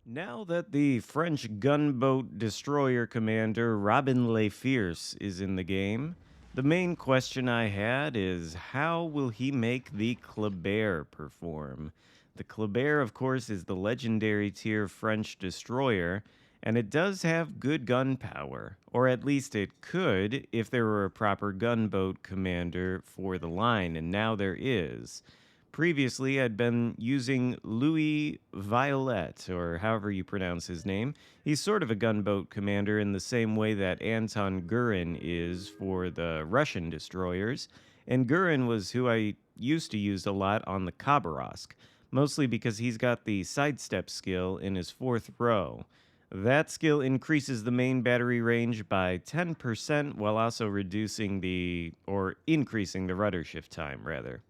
Now that the French gunboat destroyer commander Robin Le Fierce is in the game, the main question I had is how will he make the Kleber perform? The Kleber, of course, is the legendary tier French destroyer, and it does have good gun power, or at least it could if there were a proper gunboat commander for the line, and now there is. Previously, I'd been using Louis Violet, or however you pronounce his name. He's sort of a gunboat commander in the same way that Anton Gurin is for the Russian destroyers. And Gurin was who I used to use a lot on the Khabarovsk, mostly because he's got the sidestep skill in his fourth row. That skill increases the main battery range by 10% while also reducing or increasing the rudder shift time, rather.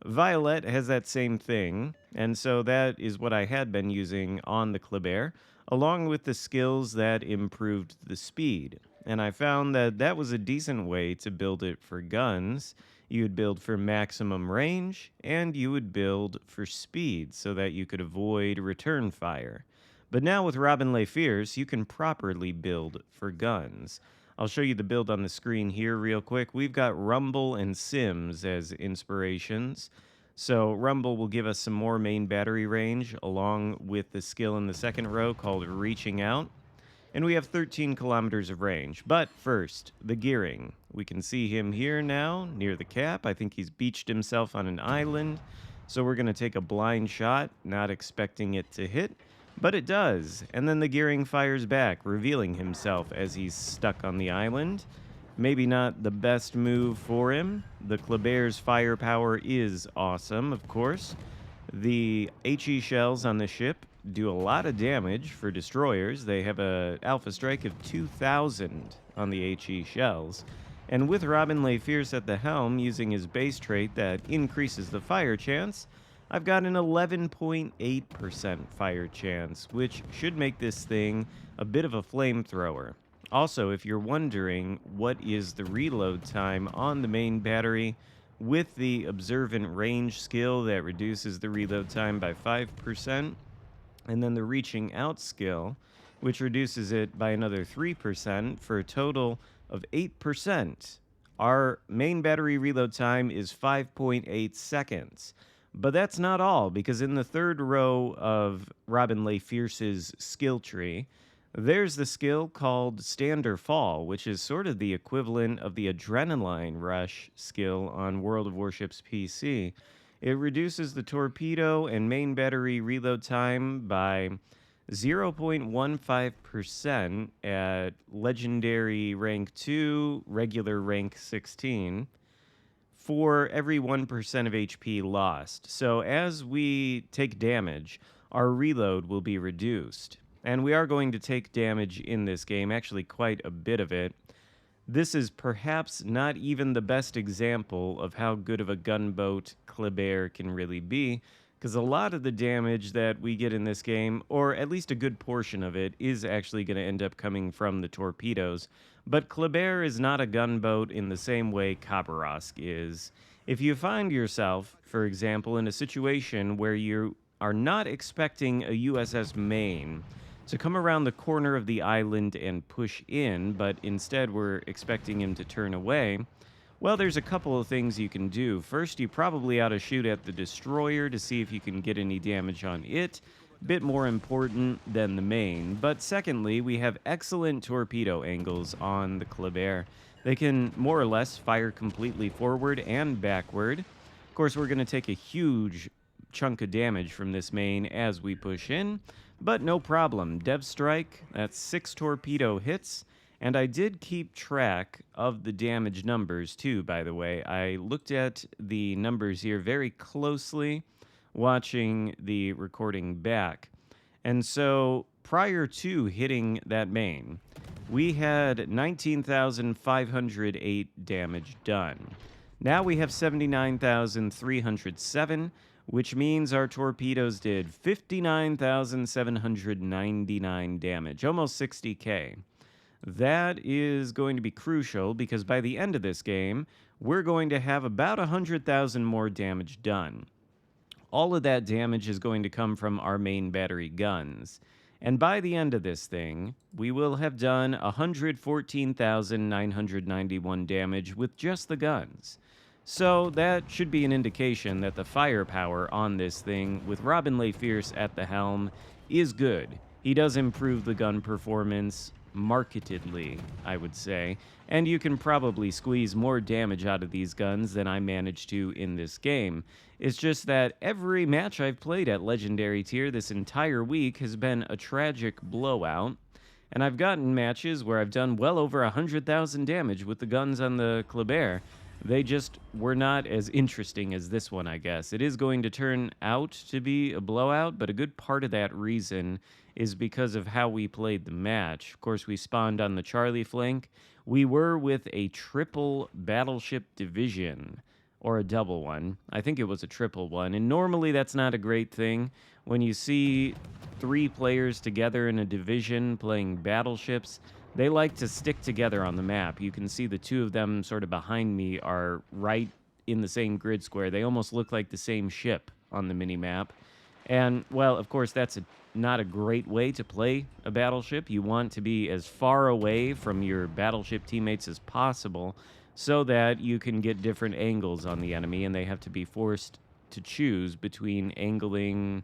Violet has that same thing, and so that is what I had been using on the Kleber, along with the skills that improved the speed. And I found that that was a decent way to build it for guns. You would build for maximum range, and you would build for speed so that you could avoid return fire. But now with Robin Le Fierce, you can properly build for guns. I'll show you the build on the screen here real quick. We've got Rumble and Sims as inspirations. So Rumble will give us some more main battery range along with the skill in the second row called Reaching Out. And we have 13 kilometers of range. But first, the gearing. We can see him here now near the cap. I think he's beached himself on an island. So we're going to take a blind shot, not expecting it to hit. But it does, and then the gearing fires back, revealing himself as he's stuck on the island. Maybe not the best move for him. The Kleber's firepower is awesome, of course. The HE shells on the ship do a lot of damage for destroyers. They have a alpha strike of 2,000 on the HE shells. And with Robin Le Fierce at the helm using his base trait that increases the fire chance, I've got an 11.8% fire chance, which should make this thing a bit of a flamethrower. Also, if you're wondering what is the reload time on the main battery, with the observant range skill that reduces the reload time by 5%, and then the reaching out skill, which reduces it by another 3% for a total of 8%. Our main battery reload time is 5.8 seconds. But that's not all, because in the third row of Robin Le Fierce's skill tree, there's the skill called Stand or Fall, which is sort of the equivalent of the Adrenaline Rush skill on World of Warships PC. It reduces the torpedo and main battery reload time by 0.15% at legendary rank 2, regular rank 16 for every 1% of HP lost. So as we take damage, our reload will be reduced. And we are going to take damage in this game, actually quite a bit of it. This is perhaps not even the best example of how good of a gunboat Kleber can really be, because a lot of the damage that we get in this game, or at least a good portion of it, is actually going to end up coming from the torpedoes. But Kleber is not a gunboat in the same way Khabarovsk is. If you find yourself, for example, in a situation where you are not expecting a USS Maine to come around the corner of the island and push in, but instead we're expecting him to turn away, well, there's a couple of things you can do. First, you probably ought to shoot at the destroyer to see if you can get any damage on it. Bit more important than the main. But secondly, we have excellent torpedo angles on the Kleber. They can more or less fire completely forward and backward. Of course, we're going to take a huge chunk of damage from this main as we push in, but no problem. Dev Strike, that's 6 torpedo hits. And I did keep track of the damage numbers too, by the way. I looked at the numbers here very closely, watching the recording back. And so prior to hitting that main, we had 19,508 damage done. Now we have 79,307, which means our torpedoes did 59,799 damage, almost 60k. That is going to be crucial because by the end of this game, we're going to have about 100,000 more damage done. All of that damage is going to come from our main battery guns. And by the end of this thing, we will have done 114,991 damage with just the guns. So that should be an indication that the firepower on this thing, with Robin Le Fierce at the helm, is good. He does improve the gun performance markedly, I would say, and you can probably squeeze more damage out of these guns than I managed to in this game. It's just that every match I've played at Legendary tier this entire week has been a tragic blowout, and I've gotten matches where I've done well over 100,000 damage with the guns on the Kleber. They just were not as interesting as this one, I guess. It is going to turn out to be a blowout, but a good part of that reason is because of how we played the match. Of course, we spawned on the Charlie flank. We were with a triple battleship division, or a double one. I think it was a triple one, and normally that's not a great thing. When you see 3 players together in a division playing battleships, they like to stick together on the map. You can see the 2 of them sort of behind me are right in the same grid square. They almost look like the same ship on the mini-map. And, well, of course, that's not a great way to play a battleship. You want to be as far away from your battleship teammates as possible so that you can get different angles on the enemy, and they have to be forced to choose between angling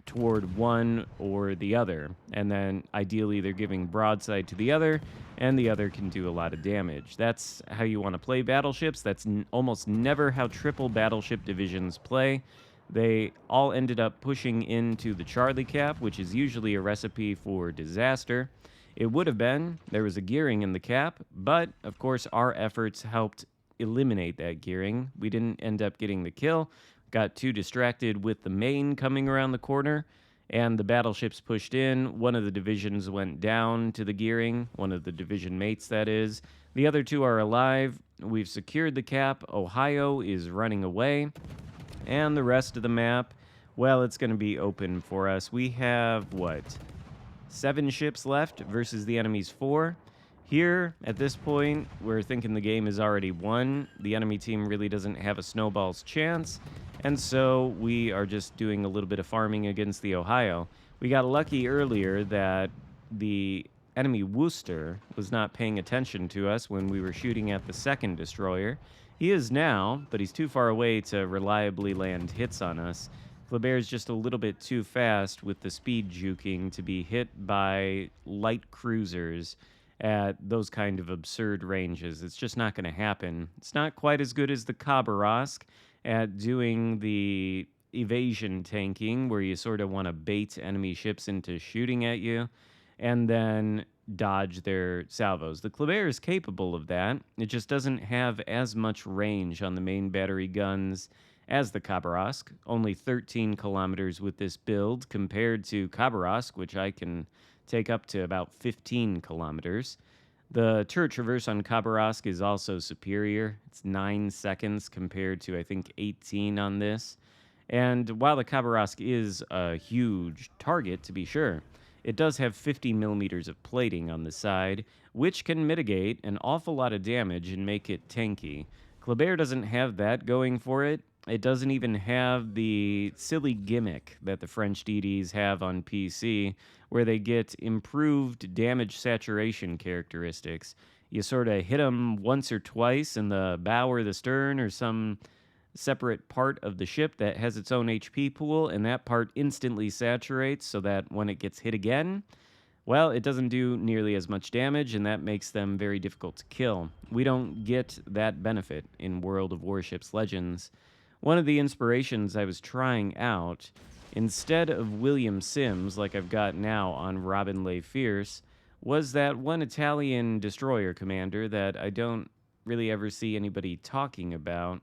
toward one or the other, and then ideally they're giving broadside to the other, and the other can do a lot of damage. That's how you want to play battleships. That's almost never how triple battleship divisions play. They all ended up pushing into the Charlie cap, which is usually a recipe for disaster. It would have been. There was a gearing in the cap, but of course our efforts helped eliminate that gearing. We didn't end up getting the kill. Got too distracted with the main coming around the corner, and the battleships pushed in. One of the divisions went down to the gearing, one of the division mates, that is. The other 2 are alive. We've secured the cap. Ohio is running away. And the rest of the map, well, it's going to be open for us. We have, 7 ships left versus the enemy's 4. Here, at this point, we're thinking the game is already won. The enemy team really doesn't have a snowball's chance, and so we are just doing a little bit of farming against the Ohio. We got lucky earlier that the enemy Worcester was not paying attention to us when we were shooting at the second destroyer. He is now, but he's too far away to reliably land hits on us. Kleber's just a little bit too fast with the speed juking to be hit by light cruisers at those kind of absurd ranges. It's just not going to happen. It's not quite as good as the Khabarovsk at doing the evasion tanking, where you sort of want to bait enemy ships into shooting at you and then dodge their salvos. The Kleber is capable of that. It just doesn't have as much range on the main battery guns as the Khabarovsk. Only 13 kilometers with this build compared to Khabarovsk, which I can take up to about 15 kilometers. The turret traverse on Khabarovsk is also superior. It's 9 seconds compared to, I think, 18 on this. And while the Khabarovsk is a huge target, to be sure, it does have 50 millimeters of plating on the side, which can mitigate an awful lot of damage and make it tanky. Kleber doesn't have that going for it. It doesn't even have the silly gimmick that the French DDs have on PC, where they get improved damage saturation characteristics. You sort of hit them once or twice in the bow or the stern or some separate part of the ship that has its own HP pool, and that part instantly saturates so that when it gets hit again, well, it doesn't do nearly as much damage, and that makes them very difficult to kill. We don't get that benefit in World of Warships Legends. One of the inspirations I was trying out, instead of William Sims, like I've got now on Robin Le Fierce, was that one Italian destroyer commander that I don't really ever see anybody talking about.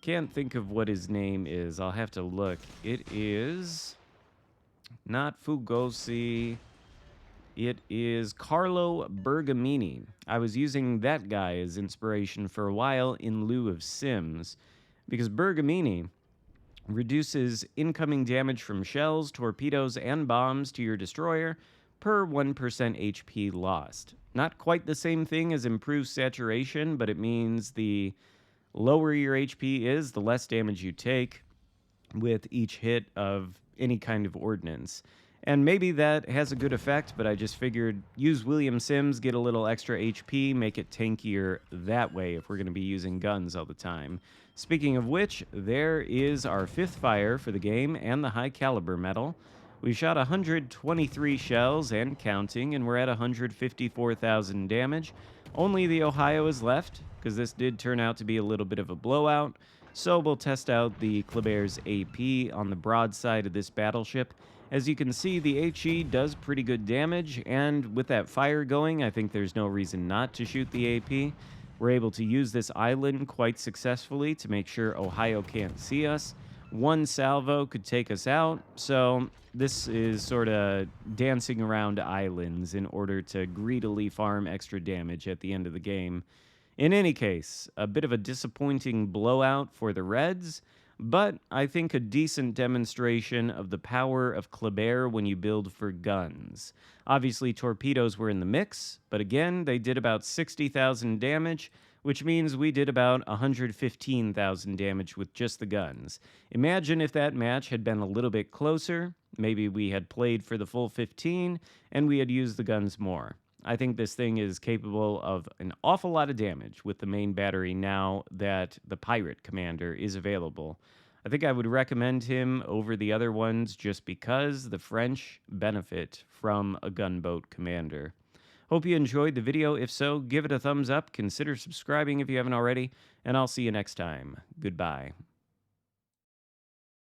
Can't think of what his name is. I'll have to look. It is not Fugosi. It is Carlo Bergamini. I was using that guy as inspiration for a while in lieu of Sims, because Bergamini reduces incoming damage from shells, torpedoes, and bombs to your destroyer per 1% HP lost. Not quite the same thing as improved saturation, but it means the lower your HP is, the less damage you take with each hit of any kind of ordnance. And maybe that has a good effect, but I just figured use William Sims, get a little extra HP, make it tankier that way if we're going to be using guns all the time. Speaking of which, there is our fifth fire for the game and the high caliber medal. We shot 123 shells and counting, and we're at 154,000 damage. Only the Ohio is left, because this did turn out to be a little bit of a blowout. So we'll test out the Kleber's AP on the broadside of this battleship. As you can see, the HE does pretty good damage, and with that fire going, I think there's no reason not to shoot the AP. We're able to use this island quite successfully to make sure Ohio can't see us. One salvo could take us out, so this is sort of dancing around islands in order to greedily farm extra damage at the end of the game. In any case, a bit of a disappointing blowout for the Reds, but I think a decent demonstration of the power of Kleber when you build for guns. Obviously, torpedoes were in the mix, but again, they did about 60,000 damage, which means we did about 115,000 damage with just the guns. Imagine if that match had been a little bit closer, maybe we had played for the full 15, and we had used the guns more. I think this thing is capable of an awful lot of damage with the main battery now that the Pirate Commander is available. I think I would recommend him over the other ones just because the French benefit from a gunboat commander. Hope you enjoyed the video. If so, give it a thumbs up, consider subscribing if you haven't already, and I'll see you next time. Goodbye.